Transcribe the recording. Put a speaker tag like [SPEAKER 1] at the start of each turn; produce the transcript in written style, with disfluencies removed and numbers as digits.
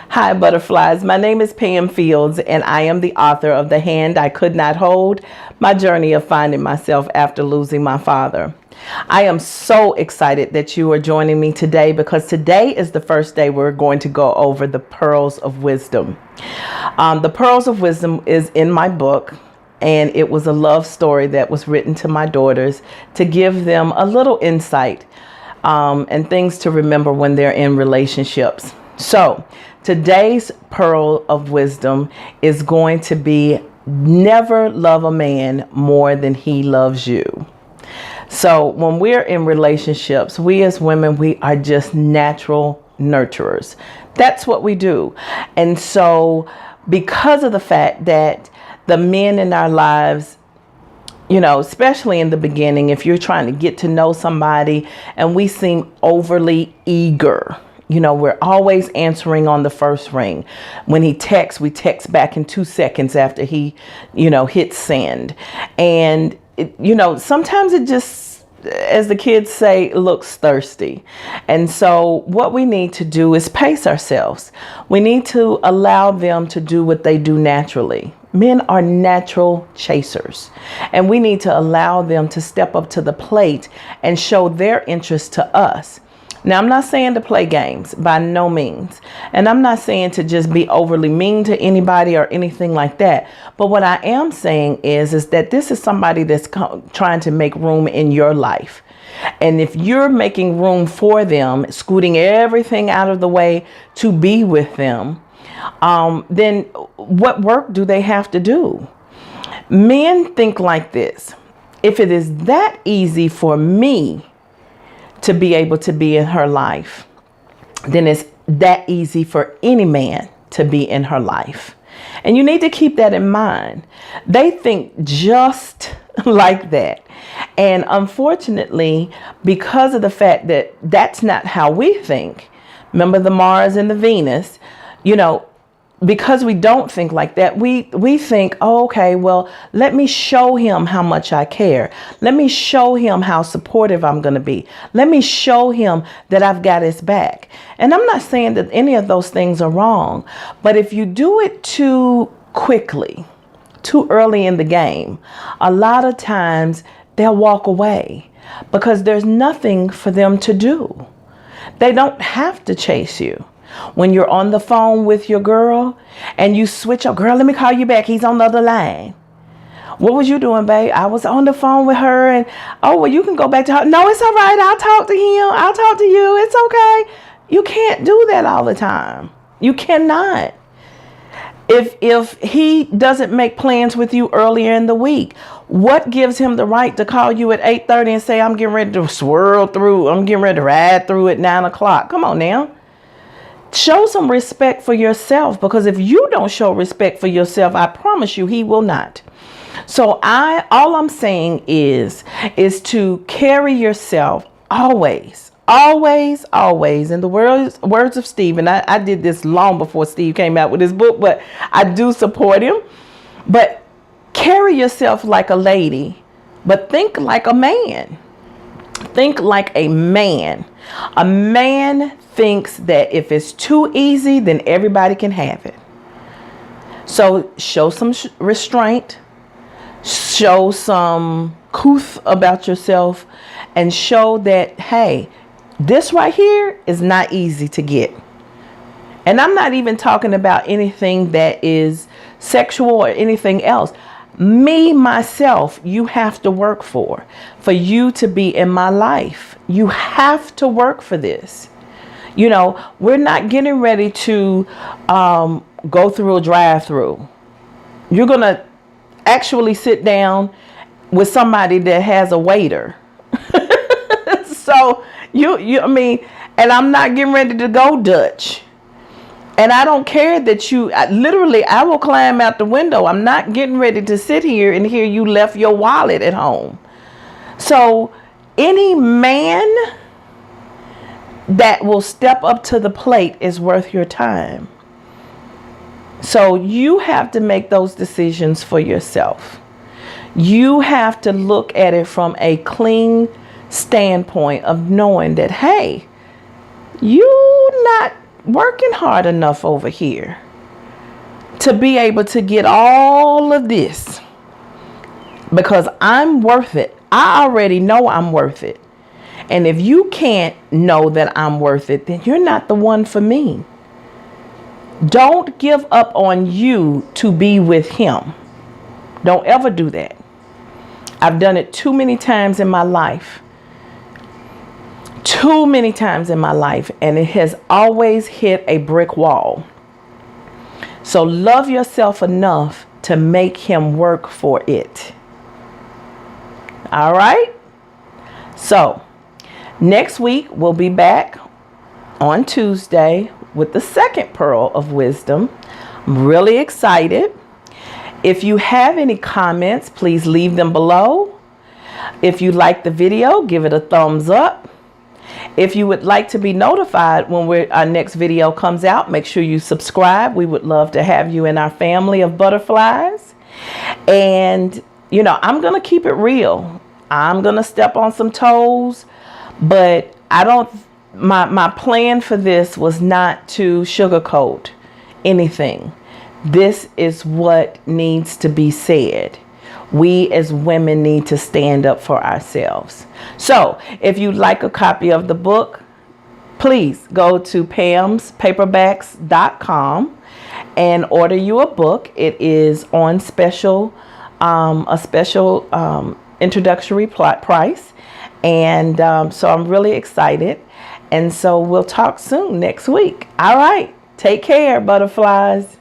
[SPEAKER 1] Hi, butterflies. My name is Pam Fields, and I am the author of The Hand I Could Not Hold, My Journey of Finding Myself After Losing My Father. I am so excited that you are joining me today because today is the first day we're going to go over the Pearls of Wisdom. The Pearls of Wisdom is in my book, and it was a love story that was written to my daughters to give them a little insight and things to remember when they're in relationships. So today's Pearl of Wisdom is going to be never love a man more than he loves you. So when we're in relationships, we as women, we are just natural nurturers. That's what we do. And so because of the fact that the men in our lives, especially in the beginning, if you're trying to get to know somebody and we seem overly eager, we're always answering on the first ring. When he texts, we text back in 2 seconds after he, hits send. And, sometimes it just, as the kids say, looks thirsty. And so what we need to do is pace ourselves. We need to allow them to do what they do naturally. Men are natural chasers, and we need to allow them to step up to the plate and show their interest to us. Now, I'm not saying to play games, by no means. And I'm not saying to just be overly mean to anybody or anything like that. But what I am saying is that this is somebody that's trying to make room in your life. And if you're making room for them, scooting everything out of the way to be with them, then what work do they have to do? Men think like this. If it is that easy for me to be able to be in her life, then it's that easy for any man to be in her life. And you need to keep that in mind. They think just like that. And unfortunately, because of the fact that that's not how we think, remember the Mars and the Venus, because we don't think like that, we think, oh, okay, well, let me show him how much I care. Let me show him how supportive I'm going to be. Let me show him that I've got his back. And I'm not saying that any of those things are wrong, but if you do it too quickly, too early in the game, a lot of times they'll walk away because there's nothing for them to do. They don't have to chase you. When you're on the phone with your girl and you switch up, girl, let me call you back. He's on the other line. What was you doing, babe? I was on the phone with her and, oh, well, you can go back to her. No, it's all right. I'll talk to him. I'll talk to you. It's okay. You can't do that all the time. You cannot. If he doesn't make plans with you earlier in the week, what gives him the right to call you at 8:30 and say, I'm getting ready to swirl through. I'm getting ready to ride through at 9 o'clock. Come on now. Show some respect for yourself, because if you don't show respect for yourself, I promise you he will not. So all I'm saying is to carry yourself always, always, always. In the words of Steve, and I did this long before Steve came out with his book, but I do support him. But carry yourself like a lady, but think like a man. Think like a man. A man thinks that if it's too easy, then everybody can have it. So show some restraint, show some couth about yourself, and show that, hey, this right here is not easy to get. And I'm not even talking about anything that is sexual or anything else. Me, myself, you have to work for you to be in my life. You have to work for this. We're not getting ready to go through a drive-through. You're going to actually sit down with somebody that has a waiter. So and I'm not getting ready to go Dutch. And I don't care that I will climb out the window. I'm not getting ready to sit here and hear you left your wallet at home. So any man that will step up to the plate is worth your time. So you have to make those decisions for yourself. You have to look at it from a clean standpoint of knowing that, hey, you not working hard enough over here to be able to get all of this because I'm worth it. I already know I'm worth it. And if you can't know that I'm worth it, then you're not the one for me. Don't give up on you to be with him. Don't ever do that. I've done it too many times in my life. Too many times in my life. And it has always hit a brick wall. So love yourself enough to make him work for it. All right? So next week we'll be back on Tuesday with the second pearl of wisdom. I'm really excited. If you have any comments, please leave them below. If you like the video, give it a thumbs up. If you would like to be notified when our next video comes out, make sure you subscribe. We would love to have you in our family of butterflies. And, you know, I'm going to keep it real. I'm going to step on some toes, but my plan for this was not to sugarcoat anything. This is what needs to be said. We as women need to stand up for ourselves. So if you'd like a copy of the book, please go to pamspaperbacks.com and order you a book. It is on special, a special introductory price. And so I'm really excited. And so we'll talk soon next week. All right. Take care, butterflies.